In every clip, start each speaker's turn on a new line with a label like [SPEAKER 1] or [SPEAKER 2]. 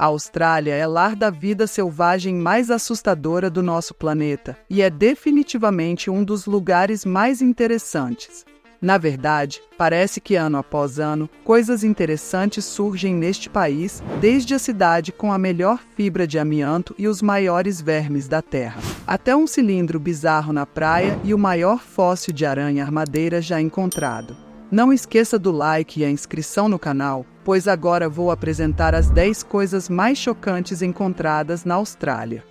[SPEAKER 1] A Austrália é lar da vida selvagem mais assustadora do nosso planeta e é definitivamente um dos lugares mais interessantes. Na verdade, parece que ano após ano, coisas interessantes surgem neste país, desde a cidade com a melhor fibra de amianto e os maiores vermes da Terra, até um cilindro bizarro na praia e o maior fóssil de aranha-armadeira já encontrado. Não esqueça do like e a inscrição no canal, pois agora vou apresentar as 10 coisas mais chocantes encontradas na Austrália.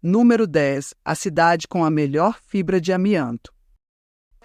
[SPEAKER 1] Número 10. A cidade com a melhor fibra de amianto.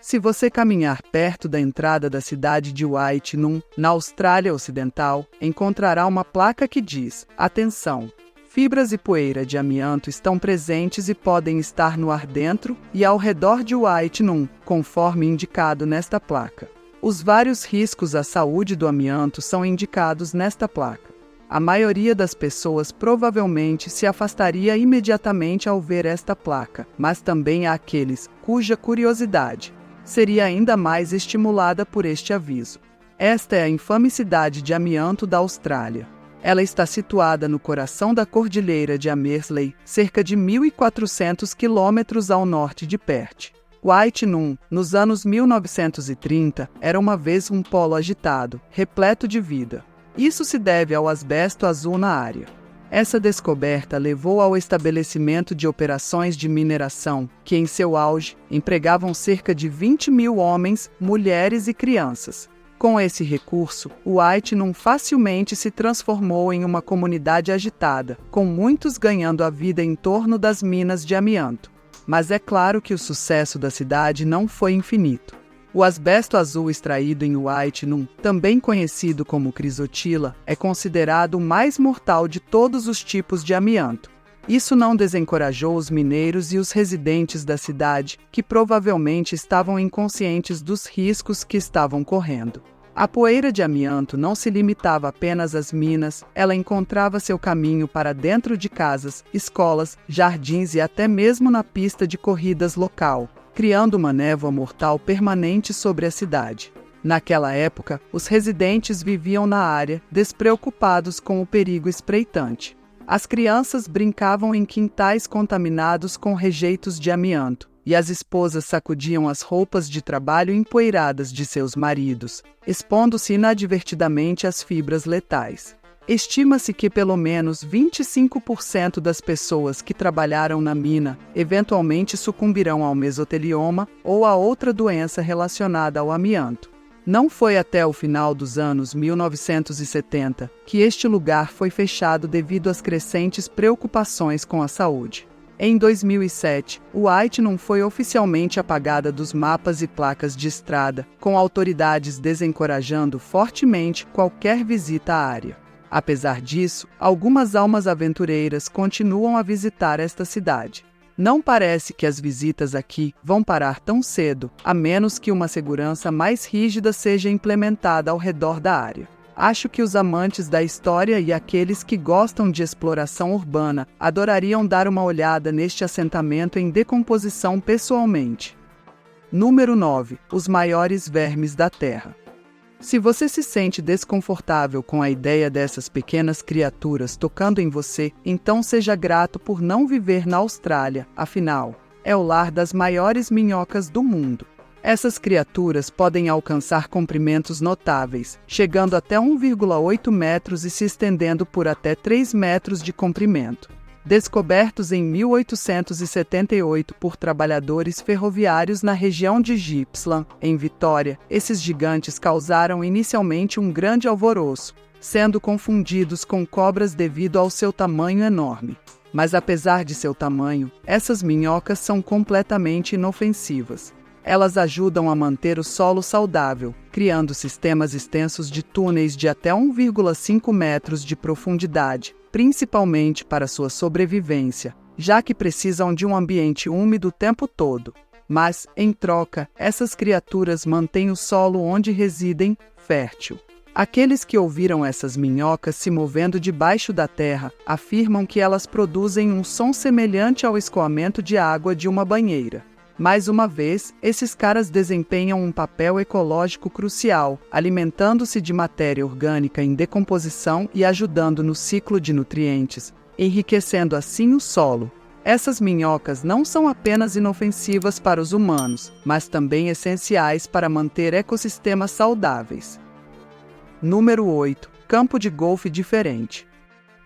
[SPEAKER 1] Se você caminhar perto da entrada da cidade de Wightonun, na Austrália Ocidental, encontrará uma placa que diz: atenção! Fibras e poeira de amianto estão presentes e podem estar no ar dentro e ao redor de Wightonun, conforme indicado nesta placa. Os vários riscos à saúde do amianto são indicados nesta placa. A maioria das pessoas provavelmente se afastaria imediatamente ao ver esta placa, mas também há aqueles cuja curiosidade seria ainda mais estimulada por este aviso. Esta é a infame cidade de amianto da Austrália. Ela está situada no coração da Cordilheira de Amersley, cerca de 1.400 quilômetros ao norte de Perth. Wightonun, nos anos 1930, era uma vez um polo agitado, repleto de vida. Isso se deve ao asbesto azul na área. Essa descoberta levou ao estabelecimento de operações de mineração, que em seu auge empregavam cerca de 20.000 homens, mulheres e crianças. Com esse recurso, Wightonun facilmente se transformou em uma comunidade agitada, com muitos ganhando a vida em torno das minas de amianto. Mas é claro que o sucesso da cidade não foi infinito. O asbesto azul extraído em Wightonun, também conhecido como crisotila, é considerado o mais mortal de todos os tipos de amianto. Isso não desencorajou os mineiros e os residentes da cidade, que provavelmente estavam inconscientes dos riscos que estavam correndo. A poeira de amianto não se limitava apenas às minas, ela encontrava seu caminho para dentro de casas, escolas, jardins e até mesmo na pista de corridas local, criando uma névoa mortal permanente sobre a cidade. Naquela época, os residentes viviam na área, despreocupados com o perigo espreitante. As crianças brincavam em quintais contaminados com rejeitos de amianto, e as esposas sacudiam as roupas de trabalho empoeiradas de seus maridos, expondo-se inadvertidamente às fibras letais. Estima-se que pelo menos 25% das pessoas que trabalharam na mina eventualmente sucumbirão ao mesotelioma ou a outra doença relacionada ao amianto. Não foi até o final dos anos 1970 que este lugar foi fechado devido às crescentes preocupações com a saúde. Em 2007, Wightonun foi oficialmente apagada dos mapas e placas de estrada, com autoridades desencorajando fortemente qualquer visita à área. Apesar disso, algumas almas aventureiras continuam a visitar esta cidade. Não parece que as visitas aqui vão parar tão cedo, a menos que uma segurança mais rígida seja implementada ao redor da área. Acho que os amantes da história e aqueles que gostam de exploração urbana adorariam dar uma olhada neste assentamento em decomposição pessoalmente. Número 9. Os maiores vermes da Terra. Se você se sente desconfortável com a ideia dessas pequenas criaturas tocando em você, então seja grato por não viver na Austrália, afinal, é o lar das maiores minhocas do mundo. Essas criaturas podem alcançar comprimentos notáveis, chegando até 1,8 metros e se estendendo por até 3 metros de comprimento. Descobertos em 1878 por trabalhadores ferroviários na região de Gippsland, em Vitória, esses gigantes causaram inicialmente um grande alvoroço, sendo confundidos com cobras devido ao seu tamanho enorme. Mas apesar de seu tamanho, essas minhocas são completamente inofensivas. Elas ajudam a manter o solo saudável, criando sistemas extensos de túneis de até 1,5 metros de profundidade, principalmente para sua sobrevivência, já que precisam de um ambiente úmido o tempo todo. Mas, em troca, essas criaturas mantêm o solo onde residem fértil. Aqueles que ouviram essas minhocas se movendo debaixo da terra afirmam que elas produzem um som semelhante ao escoamento de água de uma banheira. Mais uma vez, esses caras desempenham um papel ecológico crucial, alimentando-se de matéria orgânica em decomposição e ajudando no ciclo de nutrientes, enriquecendo assim o solo. Essas minhocas não são apenas inofensivas para os humanos, mas também essenciais para manter ecossistemas saudáveis. Número 8. Campo de golfe diferente.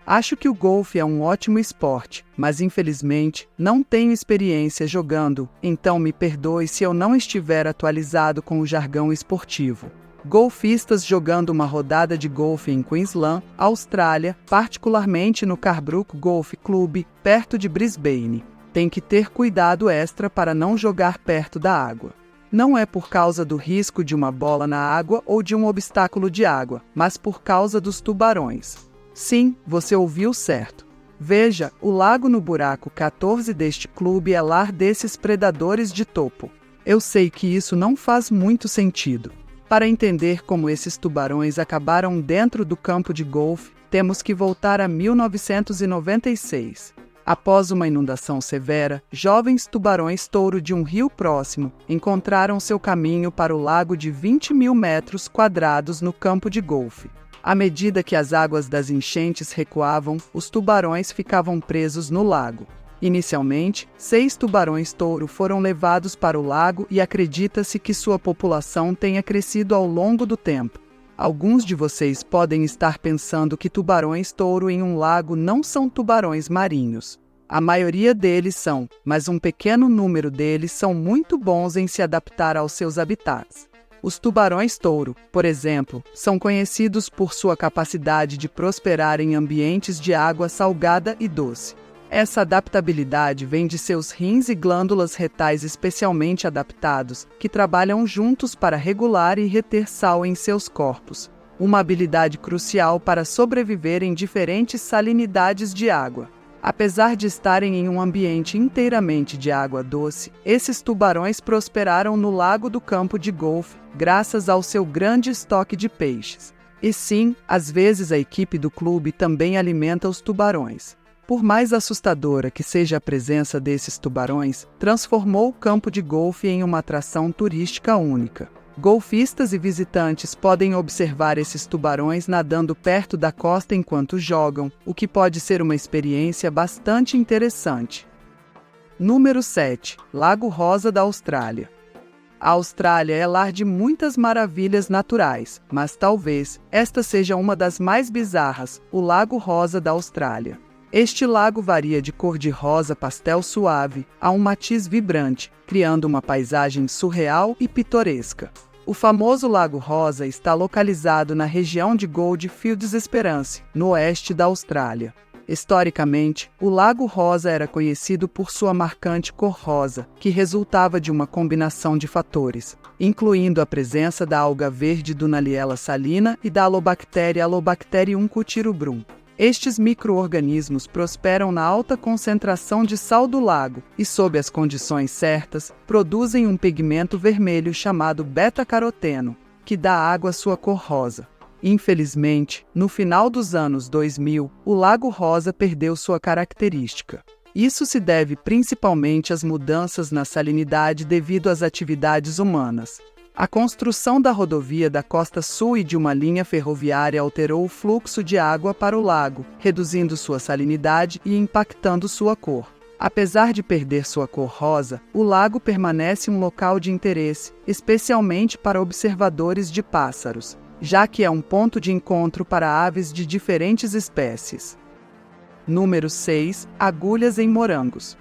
[SPEAKER 1] Acho que o golfe é um ótimo esporte, mas infelizmente não tenho experiência jogando, então me perdoe se eu não estiver atualizado com o jargão esportivo. Golfistas jogando uma rodada de golfe em Queensland, Austrália, particularmente no Carbrook Golf Club, perto de Brisbane. Tem que ter cuidado extra para não jogar perto da água. Não é por causa do risco de uma bola na água ou de um obstáculo de água, mas por causa dos tubarões. Sim, você ouviu certo. Veja, o lago no buraco 14 deste clube é lar desses predadores de topo. Eu sei que isso não faz muito sentido. Para entender como esses tubarões acabaram dentro do campo de golfe, temos que voltar a 1996. Após uma inundação severa, jovens tubarões-touro de um rio próximo encontraram seu caminho para o lago de 20 mil metros quadrados no campo de golfe. À medida que as águas das enchentes recuavam, os tubarões ficavam presos no lago. Inicialmente, 6 tubarões-touro foram levados para o lago e acredita-se que sua população tenha crescido ao longo do tempo. Alguns de vocês podem estar pensando que tubarões-touro em um lago não são tubarões marinhos. A maioria deles são, mas um pequeno número deles são muito bons em se adaptar aos seus habitats. Os tubarões-touro, por exemplo, são conhecidos por sua capacidade de prosperar em ambientes de água salgada e doce. Essa adaptabilidade vem de seus rins e glândulas retais especialmente adaptados, que trabalham juntos para regular e reter sal em seus corpos, uma habilidade crucial para sobreviver em diferentes salinidades de água. Apesar de estarem em um ambiente inteiramente de água doce, esses tubarões prosperaram no lago do campo de golfe, graças ao seu grande estoque de peixes. E sim, às vezes a equipe do clube também alimenta os tubarões. Por mais assustadora que seja a presença desses tubarões, transformou o campo de golfe em uma atração turística única. Golfistas e visitantes podem observar esses tubarões nadando perto da costa enquanto jogam, o que pode ser uma experiência bastante interessante. Número 7. Lago Rosa da Austrália. A Austrália é lar de muitas maravilhas naturais, mas talvez esta seja uma das mais bizarras, o Lago Rosa da Austrália. Este lago varia de cor de rosa pastel suave a um matiz vibrante, criando uma paisagem surreal e pitoresca. O famoso Lago Rosa está localizado na região de Goldfields Esperance, no oeste da Austrália. Historicamente, o Lago Rosa era conhecido por sua marcante cor rosa, que resultava de uma combinação de fatores, incluindo a presença da alga verde Dunaliella salina e da Alobacteria Alobacterium cutirubrum. Estes micro-organismos prosperam na alta concentração de sal do lago e, sob as condições certas, produzem um pigmento vermelho chamado beta-caroteno, que dá à água sua cor rosa. Infelizmente, no final dos anos 2000, o Lago Rosa perdeu sua característica. Isso se deve principalmente às mudanças na salinidade devido às atividades humanas. A construção da rodovia da Costa Sul e de uma linha ferroviária alterou o fluxo de água para o lago, reduzindo sua salinidade e impactando sua cor. Apesar de perder sua cor rosa, o lago permanece um local de interesse, especialmente para observadores de pássaros, já que é um ponto de encontro para aves de diferentes espécies. Número 6. Agulhas em morangos.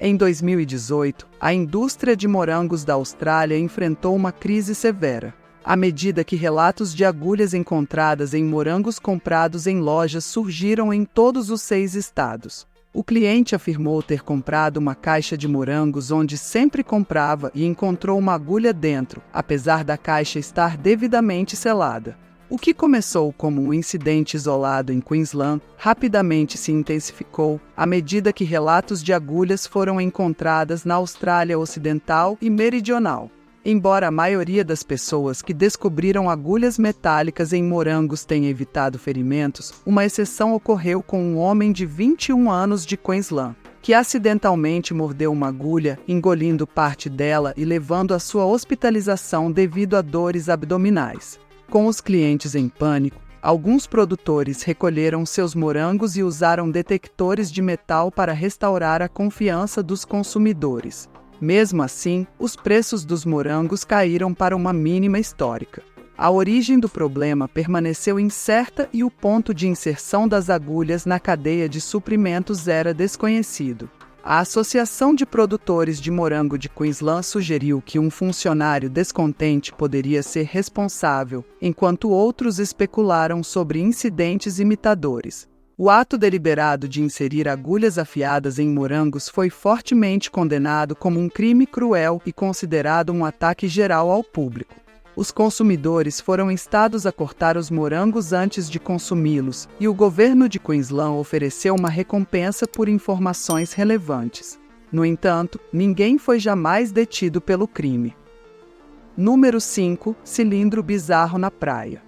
[SPEAKER 1] Em 2018, a indústria de morangos da Austrália enfrentou uma crise severa, à medida que relatos de agulhas encontradas em morangos comprados em lojas surgiram em todos os 6 estados. O cliente afirmou ter comprado uma caixa de morangos onde sempre comprava e encontrou uma agulha dentro, apesar da caixa estar devidamente selada. O que começou como um incidente isolado em Queensland rapidamente se intensificou à medida que relatos de agulhas foram encontradas na Austrália Ocidental e Meridional. Embora a maioria das pessoas que descobriram agulhas metálicas em morangos tenha evitado ferimentos, uma exceção ocorreu com um homem de 21 anos de Queensland. que acidentalmente mordeu uma agulha, engolindo parte dela e levando à sua hospitalização devido a dores abdominais. Com os clientes em pânico, alguns produtores recolheram seus morangos e usaram detectores de metal para restaurar a confiança dos consumidores. Mesmo assim, os preços dos morangos caíram para uma mínima histórica. A origem do problema permaneceu incerta e o ponto de inserção das agulhas na cadeia de suprimentos era desconhecido. A Associação de Produtores de Morango de Queensland sugeriu que um funcionário descontente poderia ser responsável, enquanto outros especularam sobre incidentes imitadores. O ato deliberado de inserir agulhas afiadas em morangos foi fortemente condenado como um crime cruel e considerado um ataque geral ao público. Os consumidores foram instados a cortar os morangos antes de consumi-los, e o governo de Queensland ofereceu uma recompensa por informações relevantes. No entanto, ninguém foi jamais detido pelo crime. Número 5. Cilindro bizarro na praia.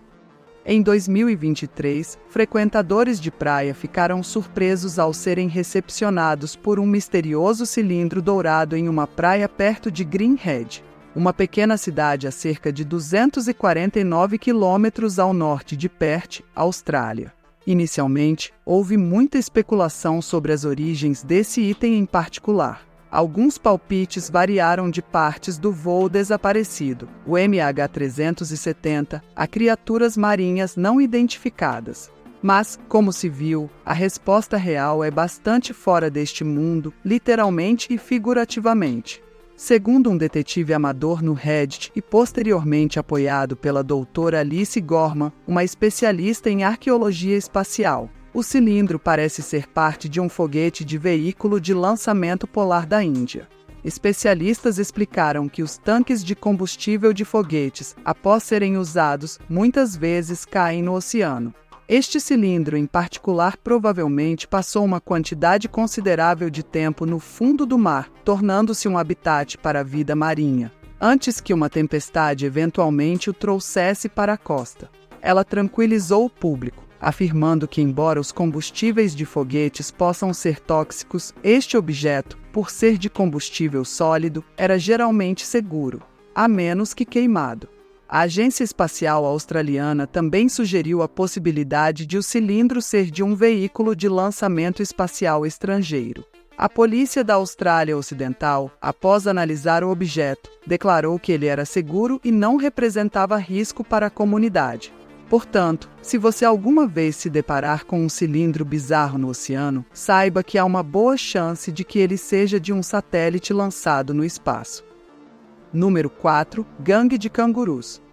[SPEAKER 1] Em 2023, frequentadores de praia ficaram surpresos ao serem recepcionados por um misterioso cilindro dourado em uma praia perto de Greenhead, uma pequena cidade a cerca de 249 quilômetros ao norte de Perth, Austrália. Inicialmente, houve muita especulação sobre as origens desse item em particular. Alguns palpites variaram de partes do voo desaparecido, o MH370, a criaturas marinhas não identificadas. Mas, como se viu, a resposta real é bastante fora deste mundo, literalmente e figurativamente. Segundo um detetive amador no Reddit e posteriormente apoiado pela doutora Alice Gorman, uma especialista em arqueologia espacial, o cilindro parece ser parte de um foguete de veículo de lançamento polar da Índia. Especialistas explicaram que os tanques de combustível de foguetes, após serem usados, muitas vezes caem no oceano. Este cilindro, em particular, provavelmente passou uma quantidade considerável de tempo no fundo do mar, tornando-se um habitat para a vida marinha, antes que uma tempestade eventualmente o trouxesse para a costa. Ela tranquilizou o público, afirmando que, embora os combustíveis de foguetes possam ser tóxicos, este objeto, por ser de combustível sólido, era geralmente seguro, a menos que queimado. A Agência Espacial Australiana também sugeriu a possibilidade de o cilindro ser de um veículo de lançamento espacial estrangeiro. A polícia da Austrália Ocidental, após analisar o objeto, declarou que ele era seguro e não representava risco para a comunidade. Portanto, se você alguma vez se deparar com um cilindro bizarro no oceano, saiba que há uma boa chance de que ele seja de um satélite lançado no espaço. Número 4. Gangue de cangurus.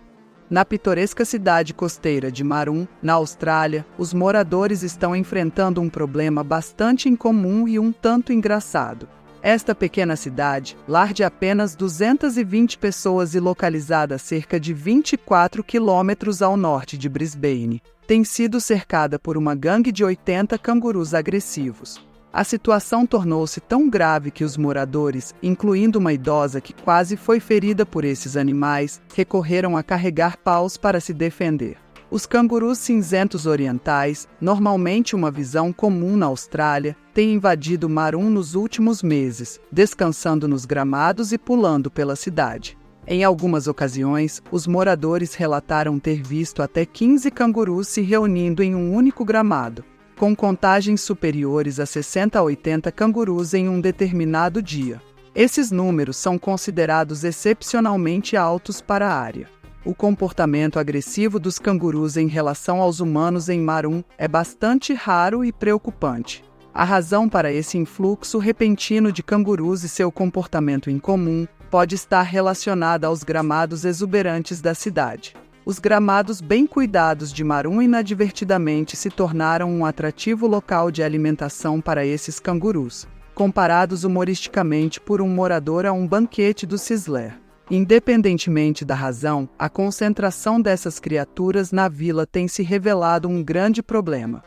[SPEAKER 1] Na pitoresca cidade costeira de Maroon, na Austrália, os moradores estão enfrentando um problema bastante incomum e um tanto engraçado. Esta pequena cidade, lar de apenas 220 pessoas e localizada a cerca de 24 quilômetros ao norte de Brisbane, tem sido cercada por uma gangue de 80 cangurus agressivos. A situação tornou-se tão grave que os moradores, incluindo uma idosa que quase foi ferida por esses animais, recorreram a carregar paus para se defender. Os cangurus cinzentos orientais, normalmente uma visão comum na Austrália, têm invadido Maroon nos últimos meses, descansando nos gramados e pulando pela cidade. Em algumas ocasiões, os moradores relataram ter visto até 15 cangurus se reunindo em um único gramado, com contagens superiores a 60 a 80 cangurus em um determinado dia. Esses números são considerados excepcionalmente altos para a área. O comportamento agressivo dos cangurus em relação aos humanos em Maroon é bastante raro e preocupante. A razão para esse influxo repentino de cangurus e seu comportamento incomum pode estar relacionada aos gramados exuberantes da cidade. Os gramados bem cuidados de Maroon inadvertidamente se tornaram um atrativo local de alimentação para esses cangurus, comparados humoristicamente por um morador a um banquete do Sizzler. Independentemente da razão, a concentração dessas criaturas na vila tem se revelado um grande problema.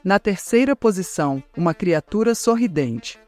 [SPEAKER 1] Na terceira posição, uma criatura sorridente.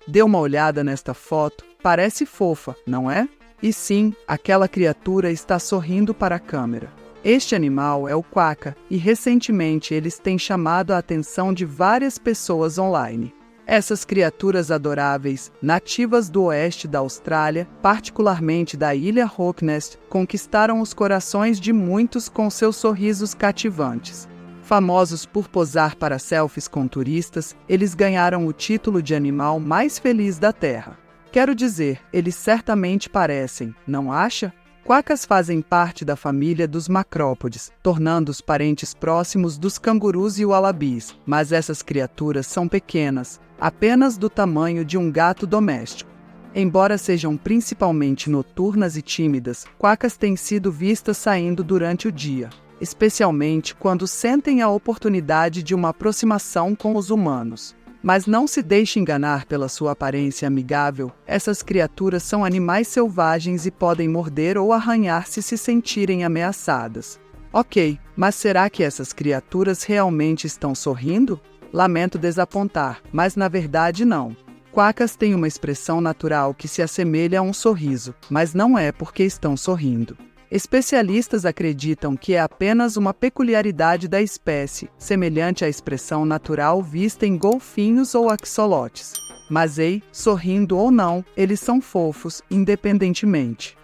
[SPEAKER 1] Dê uma olhada nesta foto, parece fofa, não é? E sim, aquela criatura está sorrindo para a câmera. Este animal é o quaca e recentemente eles têm chamado a atenção de várias pessoas online. Essas criaturas adoráveis, nativas do oeste da Austrália, particularmente da ilha Rocknest, conquistaram os corações de muitos com seus sorrisos cativantes. Famosos por posar para selfies com turistas, eles ganharam o título de animal mais feliz da Terra. Quero dizer, eles certamente parecem, não acha? Quacas fazem parte da família dos macrópodes, tornando-os parentes próximos dos cangurus e ualabis, mas essas criaturas são pequenas, apenas do tamanho de um gato doméstico. Embora sejam principalmente noturnas e tímidas, quacas têm sido vistas saindo durante o dia, especialmente quando sentem a oportunidade de uma aproximação com os humanos. Mas não se deixe enganar pela sua aparência amigável. Essas criaturas são animais selvagens e podem morder ou arranhar se sentirem ameaçadas. Ok, mas será que essas criaturas realmente estão sorrindo? Lamento desapontar, mas na verdade não. Quacas têm uma expressão natural que se assemelha a um sorriso, mas não é porque estão sorrindo. Especialistas acreditam que é apenas uma peculiaridade da espécie, semelhante à expressão natural vista em golfinhos ou axolotes. Mas sorrindo ou não, eles são fofos, independentemente.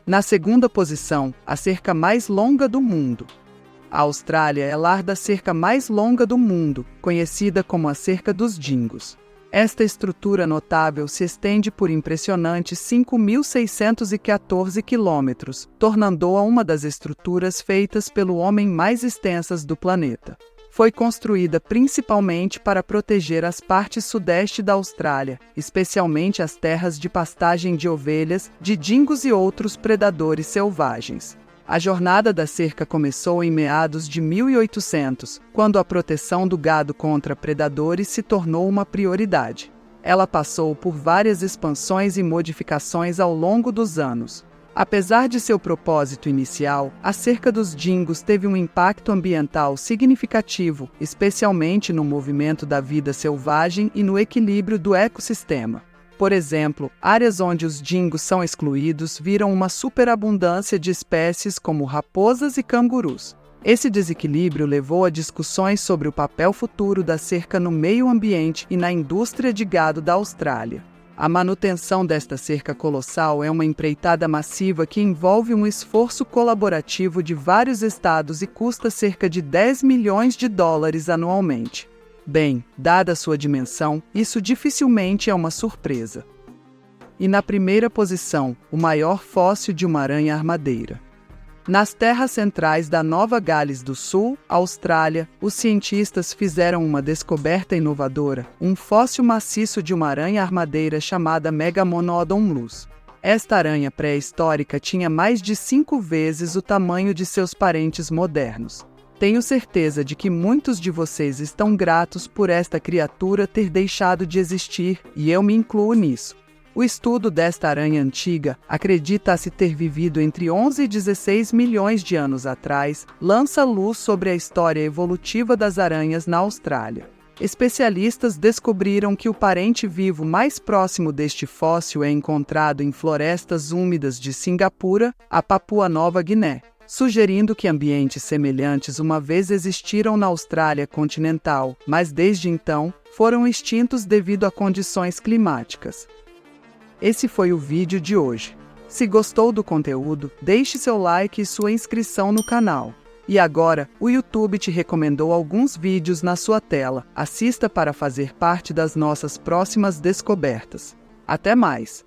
[SPEAKER 1] Na segunda posição, a cerca mais longa do mundo. A Austrália é lar da cerca mais longa do mundo, conhecida como a Cerca dos Dingos. Esta estrutura notável se estende por impressionantes 5.614 quilômetros, tornando-a uma das estruturas feitas pelo homem mais extensas do planeta. Foi construída principalmente para proteger as partes sudeste da Austrália, especialmente as terras de pastagem de ovelhas, de dingos e outros predadores selvagens. A jornada da cerca começou em meados de 1800, quando a proteção do gado contra predadores se tornou uma prioridade. Ela passou por várias expansões e modificações ao longo dos anos. Apesar de seu propósito inicial, a Cerca dos Dingos teve um impacto ambiental significativo, especialmente no movimento da vida selvagem e no equilíbrio do ecossistema. Por exemplo, áreas onde os dingos são excluídos viram uma superabundância de espécies como raposas e cangurus. Esse desequilíbrio levou a discussões sobre o papel futuro da cerca no meio ambiente e na indústria de gado da Austrália. A manutenção desta cerca colossal é uma empreitada massiva que envolve um esforço colaborativo de vários estados e custa cerca de 10 milhões de dólares anualmente. Bem, dada sua dimensão, isso dificilmente é uma surpresa. E na primeira posição, o maior fóssil de uma aranha-armadeira. Nas terras centrais da Nova Gales do Sul, Austrália, os cientistas fizeram uma descoberta inovadora, um fóssil maciço de uma aranha-armadeira chamada Megamonodon lus. Esta aranha pré-histórica tinha mais de 5 vezes o tamanho de seus parentes modernos. Tenho certeza de que muitos de vocês estão gratos por esta criatura ter deixado de existir, e eu me incluo nisso. O estudo desta aranha antiga, acredita-se ter vivido entre 11 e 16 milhões de anos atrás, lança luz sobre a história evolutiva das aranhas na Austrália. Especialistas descobriram que o parente vivo mais próximo deste fóssil é encontrado em florestas úmidas de Singapura a Papua Nova Guiné, sugerindo que ambientes semelhantes uma vez existiram na Austrália continental, mas desde então foram extintos devido a condições climáticas. Esse foi o vídeo de hoje. Se gostou do conteúdo, deixe seu like e sua inscrição no canal. E agora, o YouTube te recomendou alguns vídeos na sua tela. Assista para fazer parte das nossas próximas descobertas. Até mais!